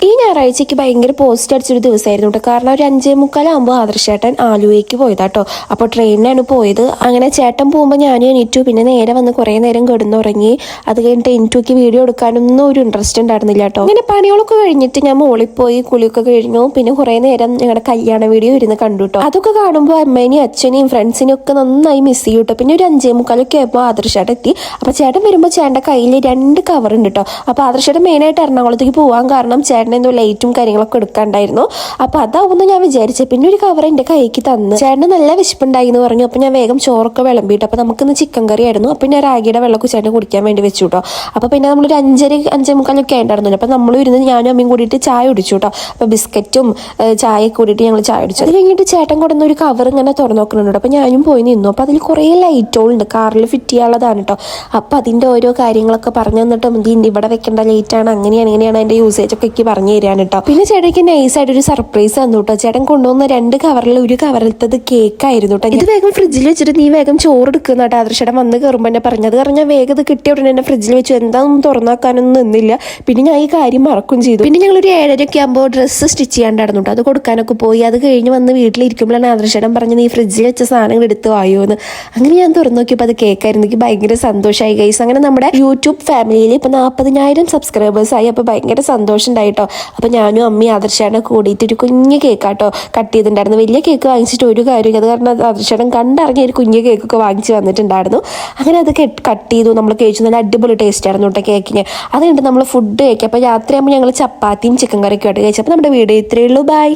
ഈ ഞായറാഴ്ചയ്ക്ക് ഭയങ്കര പോസ്റ്റ് അടിച്ചൊരു ദിവസമായിരുന്നു കേട്ടോ. കാരണം ഒരു 5:45 ആദർശേട്ടൻ ആലുവയ്ക്ക് പോയതാട്ടോ. അപ്പോൾ ട്രെയിനിനാണ് പോയത്. അങ്ങനെ ചേട്ടൻ പോകുമ്പോൾ ഞാനും എണീറ്റു. പിന്നെ നേരെ വന്ന് കുറേ നേരം കിടന്നുറങ്ങി. അത് കഴിഞ്ഞിട്ട് എനിക്ക് വീഡിയോ എടുക്കാനൊന്നും ഒരു ഇൻട്രസ്റ്റ് ഉണ്ടായിരുന്നില്ല കേട്ടോ. അങ്ങനെ പണികളൊക്കെ കഴിഞ്ഞിട്ട് ഞാൻ മോളിൽ പോയി കുളിയൊക്കെ കഴിഞ്ഞു. പിന്നെ കുറേ നേരം ഞങ്ങളുടെ കല്യാണ വീഡിയോ ഇരുന്ന് കണ്ടു കേട്ടോ. അതൊക്കെ കാണുമ്പോൾ അമ്മേനെയും അച്ഛനെയും ഫ്രണ്ട്സിനെയും ഒക്കെ നന്നായി മിസ് ചെയ്യും കേട്ടോ. പിന്നെ ഒരു 5:45 ആയപ്പോൾ ആദർശേട്ടൻ എത്തി. അപ്പോൾ ചേട്ടൻ വരുമ്പോൾ ചേട്ടൻ്റെ കയ്യിൽ 2 കവർ ഉണ്ട് കേട്ടോ. അപ്പോൾ ആദർശേട്ടൻ മെയിനായിട്ട് എറണാകുളത്തേക്ക് പോകാൻ കാരണം ചേട്ടൻ എന്തോ ലൈറ്റും കാര്യങ്ങളൊക്കെ എടുക്കാണ്ടായിരുന്നു. അപ്പോൾ അതാവുമെന്ന് ഞാൻ വിചാരിച്ചു. പിന്നെ ഒരു കവർ എൻ്റെ കൈക്ക് തന്നു. ചേട്ടന് നല്ല വിശപ്പുണ്ടായി എന്ന് പറഞ്ഞു. അപ്പോൾ ഞാൻ വേഗം ചോറൊക്കെ വിളമ്പിയിട്ട്, അപ്പോൾ നമുക്കിന്ന് ചിക്കൻ കറി ആയിരുന്നു. അപ്പോൾ ഞാൻ രാഗിയുടെ വെള്ളമൊക്കെ ചേട്ടന് കുടിക്കാൻ വേണ്ടി വെച്ചു കേട്ടോ. അപ്പോൾ പിന്നെ നമ്മളൊരു 5:45 ആയിട്ടുണ്ടായിരുന്നില്ല. അപ്പോൾ നമ്മൾ ഇരുന്ന് ഞാനും അമ്മയും കൂടിയിട്ട് ചായ കുടിച്ചു കേട്ടോ. അപ്പോൾ ബിസ്ക്കറ്റും ചായയൊക്കെ കൂടിയിട്ട് ഞങ്ങൾ ചായ കുടിച്ചു. അത് കഴിഞ്ഞിട്ട് ചേട്ടൻ കൊടുന്ന ഒരു കവർ ഇങ്ങനെ തുറന്നു നോക്കുന്നുണ്ട്. അപ്പോൾ ഞാനും പോയി നിന്നു. അപ്പോൾ അതിൽ കുറേ ലൈറ്റുകളുണ്ട്, കാറിൽ ഫിറ്റ് ചെയ്യാനുള്ളതാണ് കേട്ടോ. അപ്പോൾ അതിൻ്റെ ഓരോ കാര്യങ്ങളൊക്കെ പറഞ്ഞു തന്നിട്ടും ഇവിടെ വെക്കേണ്ട ലൈറ്റാണ്, അങ്ങനെയാണ് ഇങ്ങനെയാണ് അതിൻ്റെ യൂസേജ് ഒക്കെ എനിക്ക് പറഞ്ഞു തരാൻ കേട്ടോ. പിന്നെ ചേട്ടയ്ക്ക് നൈസായിട്ട് ഒരു സർപ്രൈസ് തന്നു കേട്ടോ. ചേട്ടൻ കൊണ്ടുവന്ന 2 കവറിൽ ഒരു കവറിലത്തത് കേക്ക് ആയിരുന്നു കേട്ടോ. ഇത് വേഗം ഫ്രിഡ്ജിൽ വെച്ചിട്ട് നീ വേഗം ചോറ് എടുക്കുന്ന കേട്ടോ ആദർശേട്ടൻ വന്ന് കയറുമ്പോൾ എന്നെ പറഞ്ഞത്. കാരണം ഞാൻ വേഗം കിട്ടിയ ഉടനെ എന്നെ ഫ്രിഡ്ജിൽ വെച്ചു. എന്താണെന്നും തുറന്നാക്കാനൊന്നും നിന്നില്ല. പിന്നെ ഞാൻ ഈ കാര്യം മറക്കും ചെയ്തു. പിന്നെ ഞങ്ങളൊരു 7:30 ആകുമ്പോൾ ഡ്രസ്സ് സ്റ്റിച്ച് ചെയ്യാണ്ടായിരുന്നു കേട്ടോ. അത് കൊടുക്കാനൊക്കെ പോയി. അത് കഴിഞ്ഞ് വന്ന് വീട്ടിലിരിക്കുമ്പോഴാണ് ആദർശേട്ടൻ പറഞ്ഞത് നീ ഫ്രിഡ്ജിൽ വെച്ച സാധനങ്ങൾ എടുത്ത് വായോ എന്ന്. അങ്ങനെ ഞാൻ തുറന്നു നോക്കിയപ്പോൾ അത് കേക്കായിരുന്നു. എനിക്ക് ഭയങ്കര സന്തോഷമായി ഗൈസ്. അങ്ങനെ നമ്മുടെ യൂട്യൂബ് ഫാമിലിയിൽ ഇപ്പോൾ 40,000 സബ്സ്ക്രൈബേഴ്സ് ആയി. അപ്പോൾ ഭയങ്കര സന്തോഷം ഉണ്ടായിട്ടോ. അപ്പോൾ ഞാനും അമ്മയും ആദർശേട്ടനെ കൂടിയിട്ട് ഒരു കുഞ്ഞ് കേക്കാട്ടോ കട്ട് ചെയ്തിട്ടുണ്ടായിരുന്നു. വലിയ കേക്ക് വാങ്ങിച്ചിട്ട് ഒരു കാര്യമില്ല. അത് കാരണം ആദർശേട്ടൻ കണ്ടിറങ്ങിയ ഒരു കുഞ്ഞ് കേക്കൊക്കെ വാങ്ങിച്ച് വന്നിട്ടുണ്ടായിരുന്നു. അങ്ങനെ അത് കട്ട് ചെയ്തു. നമ്മൾ കഴിച്ചു. നല്ല അടിപൊളി ടേസ്റ്റ് ആയിരുന്നു കേട്ടോ കേക്കിന്. അത് കഴിഞ്ഞിട്ട് നമ്മൾ ഫുഡ് കഴിക്കുക. അപ്പോൾ രാത്രിയാകുമ്പോൾ ഞങ്ങൾ ചപ്പാത്തിയും ചിക്കൻ കറിയൊക്കെ ആയിട്ട് കഴിച്ചു. അപ്പോൾ നമ്മുടെ വീഡിയോ ഇത്രയേ ഉള്ളൂ. ബൈ.